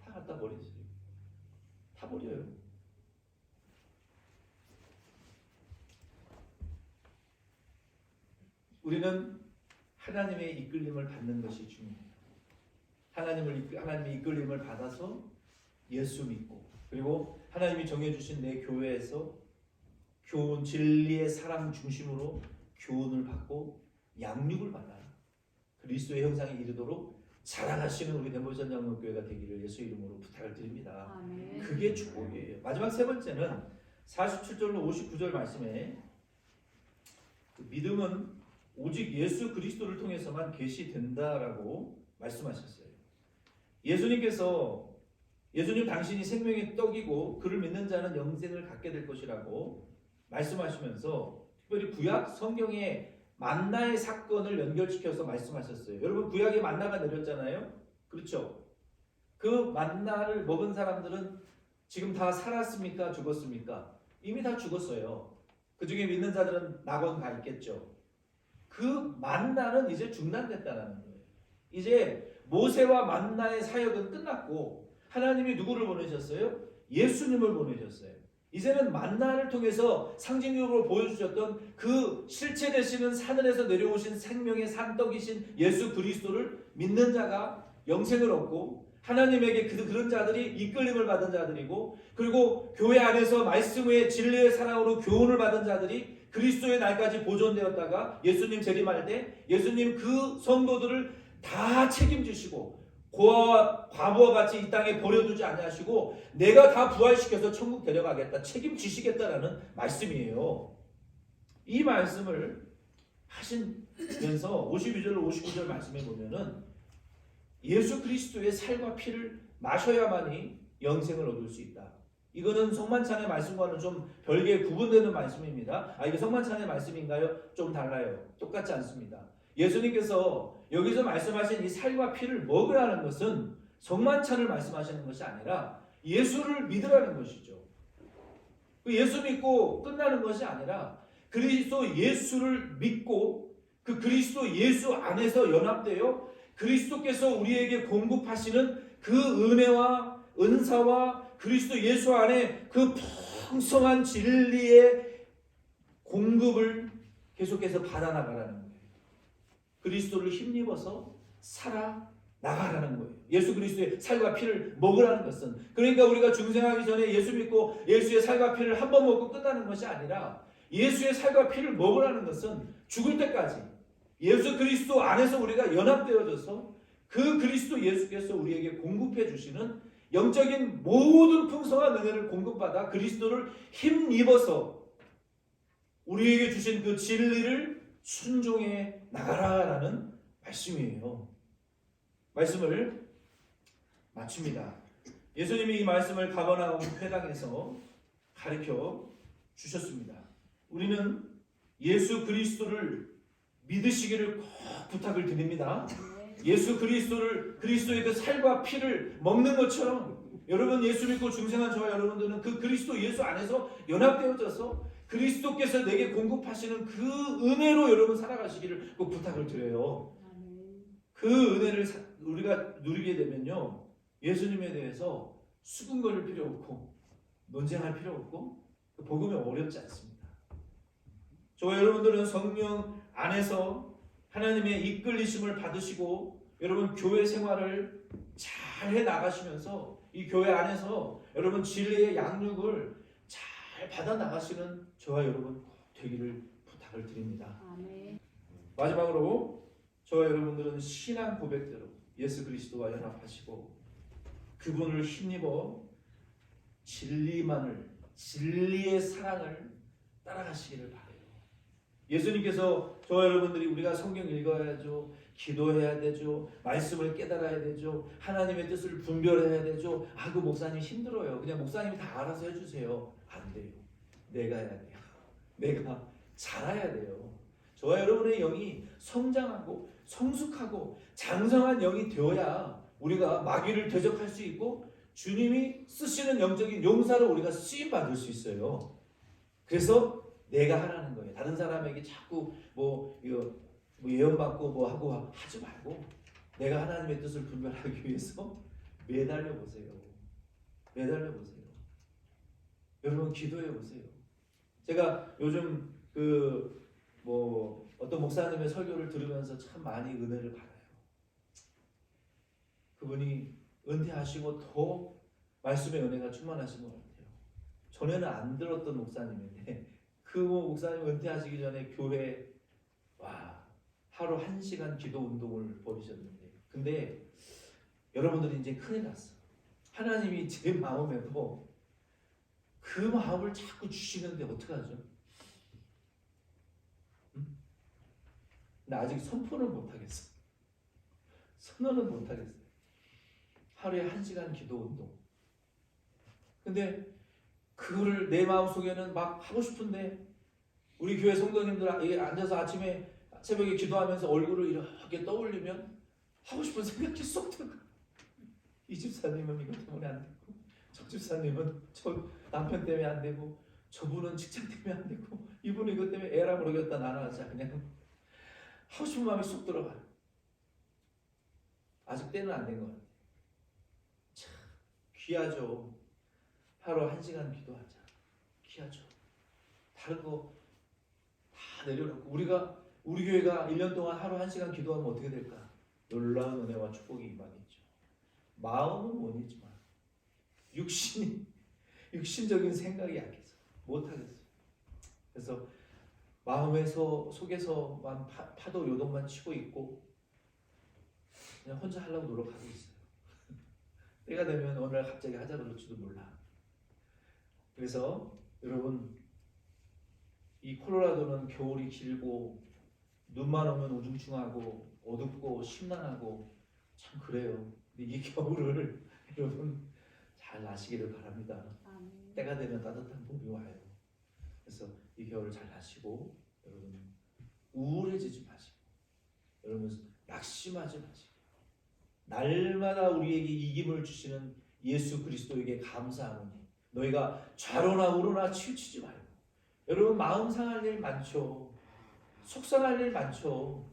다 갖다 버리세요. 다 버려요. 우리는 하나님의 이끌림을 받는 것이 중요해요. 하나님의 이끌림을 받아서 예수 믿고 그리고 하나님이 정해주신 내 교회에서 교훈 진리의 사랑 중심으로 교훈을 받고 양육을 받아 그리스도의 형상에 이르도록 자라가시는 우리 대모전 장로교회가 되기를 예수 이름으로 부탁을 드립니다. 아멘. 그게 축복이에요. 마지막 세 번째는 47절로 59절 말씀에 믿음은 오직 예수 그리스도를 통해서만 계시된다라고 말씀하셨어요. 예수님 당신이 생명의 떡이고 그를 믿는 자는 영생을 갖게 될 것이라고 말씀하시면서 특별히 구약 성경의 만나의 사건을 연결시켜서 말씀하셨어요. 여러분 구약에 만나가 내렸잖아요. 그렇죠? 그 만나를 먹은 사람들은 지금 다 살았습니까? 죽었습니까? 이미 다 죽었어요. 그 중에 믿는 자들은 낙원 가 있겠죠. 그 만나는 이제 중단됐다는 거예요. 이제 모세와 만나의 사역은 끝났고 하나님이 누구를 보내셨어요? 예수님을 보내셨어요. 이제는 만나를 통해서 상징적으로 보여주셨던 그 실체 되시는 하늘에서 내려오신 생명의 산떡이신 예수 그리스도를 믿는 자가 영생을 얻고 하나님에게 그런 자들이 이끌림을 받은 자들이고 그리고 교회 안에서 말씀의 진리의 사랑으로 교훈을 받은 자들이 그리스도의 날까지 보존되었다가 예수님 재림할 때 예수님 그 성도들을 다 책임지시고 고아와 과부와 같이 이 땅에 버려두지 아니하시고 내가 다 부활시켜서 천국 데려가겠다 책임지시겠다라는 말씀이에요. 이 말씀을 하시면서 52절로 59절 말씀에 보면은 예수 그리스도의 살과 피를 마셔야만이 영생을 얻을 수 있다. 이거는 성만찬의 말씀과는 좀 별개 구분되는 말씀입니다. 이게 성만찬의 말씀인가요? 좀 달라요. 똑같지 않습니다. 예수님께서 여기서 말씀하신 이 살과 피를 먹으라는 것은 성만찬을 말씀하시는 것이 아니라 예수를 믿으라는 것이죠. 예수 믿고 끝나는 것이 아니라 그리스도 예수를 믿고 그 그리스도 예수 안에서 연합되어 그리스도께서 우리에게 공급하시는 그 은혜와 은사와 그리스도 예수 안에 그 풍성한 진리의 공급을 계속해서 받아나가라는 거예요. 그리스도를 힘입어서 살아나가라는 거예요. 예수 그리스도의 살과 피를 먹으라는 것은 그러니까 우리가 중생하기 전에 예수 믿고 예수의 살과 피를 한 번 먹고 끝나는 것이 아니라 예수의 살과 피를 먹으라는 것은 죽을 때까지 예수 그리스도 안에서 우리가 연합되어져서 그 그리스도 예수께서 우리에게 공급해 주시는 영적인 모든 풍성한 은혜를 공급받아 그리스도를 힘입어서 우리에게 주신 그 진리를 순종해 나가라라는 말씀이에요. 말씀을 마칩니다. 예수님이 이 말씀을 가버나움 회당에서 가르쳐 주셨습니다. 우리는 예수 그리스도를 믿으시기를 꼭 부탁을 드립니다. 예수 그리스도의 그 살과 피를 먹는 것처럼 여러분 예수 믿고 중생한 저와 여러분들은 그 그리스도 예수 안에서 연합되어져서 그리스도께서 내게 공급하시는 그 은혜로 여러분 살아가시기를 꼭 부탁을 드려요. 그 은혜를 우리가 누리게 되면요, 예수님에 대해서 수군거릴 필요 없고 논쟁할 필요 없고 복음이 어렵지 않습니다. 저와 여러분들은 성령 안에서 하나님의 이끌리심을 받으시고 여러분 교회 생활을 잘 해 나가시면서 이 교회 안에서 여러분 진리의 양육을 잘 받아 나가시는 저와 여러분 되기를 부탁을 드립니다. 아멘. 마지막으로 저와 여러분들은 신앙 고백대로 예수 그리스도와 연합하시고 그분을 힘입어 진리의 사랑을 따라가시기를 바라요. 예수님께서 저와 여러분들이 우리가 성경 읽어야죠, 기도해야 되죠, 말씀을 깨달아야 되죠, 하나님의 뜻을 분별해야 되죠. 그 목사님 힘들어요. 그냥 목사님이 다 알아서 해주세요. 안 돼요. 내가 해야 돼요. 내가 잘해야 돼요. 저와 여러분의 영이 성장하고 성숙하고 장성한 영이 되어야 우리가 마귀를 대적할 수 있고 주님이 쓰시는 영적인 용사로 우리가 쓰임 받을 수 있어요. 그래서 내가 하라는 거예요. 다른 사람에게 자꾸 이거 예언 받고 하고 하지 말고 내가 하나님의 뜻을 분별하기 위해서 매달려 보세요. 매달려 보세요. 여러분 기도해 보세요. 제가 요즘 어떤 목사님의 설교를 들으면서 참 많이 은혜를 받아요. 그분이 은퇴하시고 더 말씀의 은혜가 충만하신 것 같아요. 전에는 안 들었던 목사님인데 그 목사님 은퇴하시기 전에 교회 하루 1시간 기도 운동을 벌이셨는데 근데 여러분들이 이제 큰일 났어. 하나님이 제 마음에도 그 마음을 자꾸 주시는데 어떡하죠? 나 아직 선포는 못하겠어. 선언은 못하겠어. 하루에 1시간 기도 운동. 근데 그거를 내 마음속에는 막 하고 싶은데 우리 교회 성도님들 앉아서 아침에 새벽에 기도하면서 얼굴을 이렇게 떠올리면 하고 싶은 생각이 쏙 들어가. 이 집사님은 이것 때문에 안 되고 저 집사님은 저 남편 때문에 안 되고 저분은 직장 때문에 안 되고 이분은 이것 때문에 에라 모르겠다. 나는 그냥 하고 싶은 마음이 쏙 들어가요. 아직 때는 안 된 것 같아요. 참 귀하죠. 하루 1시간 기도하자. 귀하죠. 다른 거 다 내려놓고 우리 교회가 1년 동안 하루 1시간 기도하면 어떻게 될까? 놀라운 은혜와 축복이 임하겠죠. 마음은 못 잊지만 육신적인 생각이 약해서 못하겠어요. 그래서 마음에서 속에서만 파도 요동만 치고 있고 그냥 혼자 하려고 노력하고 있어요. 때가 되면 어느 날 갑자기 하자 그럴지도 몰라. 그래서 여러분 이 콜로라도는 겨울이 길고 눈만 오면 우중충하고 어둡고 심란하고 참 그래요. 근데 이 겨울을 여러분 잘 나시기를 바랍니다. 아멘. 때가 되면 따뜻한 봄이 와요. 그래서 이 겨울을 잘 나시고 여러분 우울해지지 마시고 여러분 낙심하지 마시고 날마다 우리에게 이김을 주시는 예수 그리스도에게 감사하노니 너희가 좌로나 우로나 치우치지 말고 여러분 마음 상할 일 많죠. 속상할 일 많죠.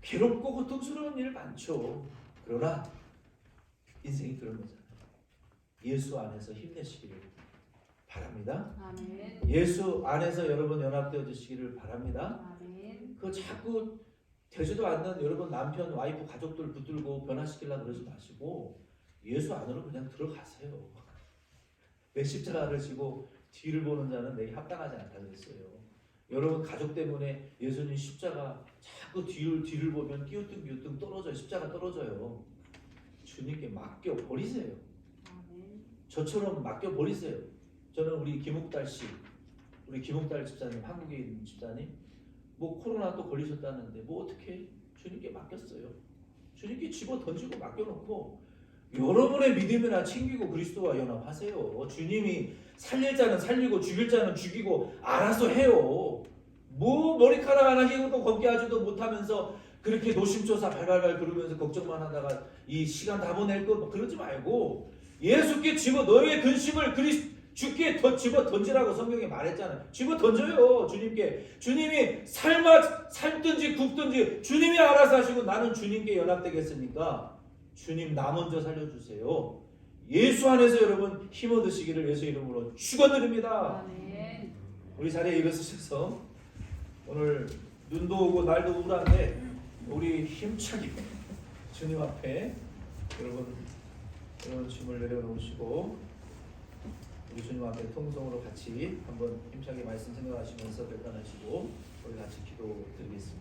괴롭고 고통스러운 일 많죠. 그러나 인생이 그런 거잖아요. 예수 안에서 힘내시기를 바랍니다. 아멘. 예수 안에서 여러분 연합되어지시기를 바랍니다. 아멘. 그 자꾸 되지도 않는 여러분 남편, 와이프, 가족들 붙들고 변화시키려고 그러지 마시고 예수 안으로 그냥 들어가세요. 내 십자가를 지고 뒤를 보는 자는 내게 합당하지 않다 그랬어요. 여러분 가족 때문에 예수님 십자가 자꾸 뒤를 보면 끼우뚱 떨어져요. 십자가 떨어져요. 주님께 맡겨 버리세요. 저처럼 맡겨 버리세요. 저는 우리 김욱달 씨, 우리 김욱달 집사님, 한국에 있는 집사님, 뭐 코로나 또 걸리셨다는데 뭐 어떻게 주님께 맡겼어요. 주님께 집어 던지고 맡겨놓고 여러분의 믿음이나 챙기고 그리스도와 연합하세요. 주님이 살릴 자는 살리고 죽일 자는 죽이고 알아서 해요. 뭐 머리카락 하나 휘고도 걷게 하지도 못하면서 그렇게 노심초사 발발발 그러면서 걱정만 하다가 이 시간 다 보낼 거 그러지 말고 예수께 집어 너희의 근심을 주께 집어 던지라고 성경에 말했잖아요. 집어 던져요. 주님께. 주님이 삶든지 굽든지 주님이 알아서 하시고 나는 주님께 연합되겠습니까? 주님 나 먼저 살려주세요. 예수 안에서 여러분 힘 얻으시기를 예수 이름으로 축원드립니다. 아멘. 우리 자리에 일어서셔서 오늘 눈도 오고 날도 우울한데 우리 힘차게 주님 앞에 여러분 짐을 내려놓으시고 우리 주님 앞에 통성으로 같이 한번 힘차게 말씀 생각하시면서 결단하시고 우리 같이 기도 드리겠습니다.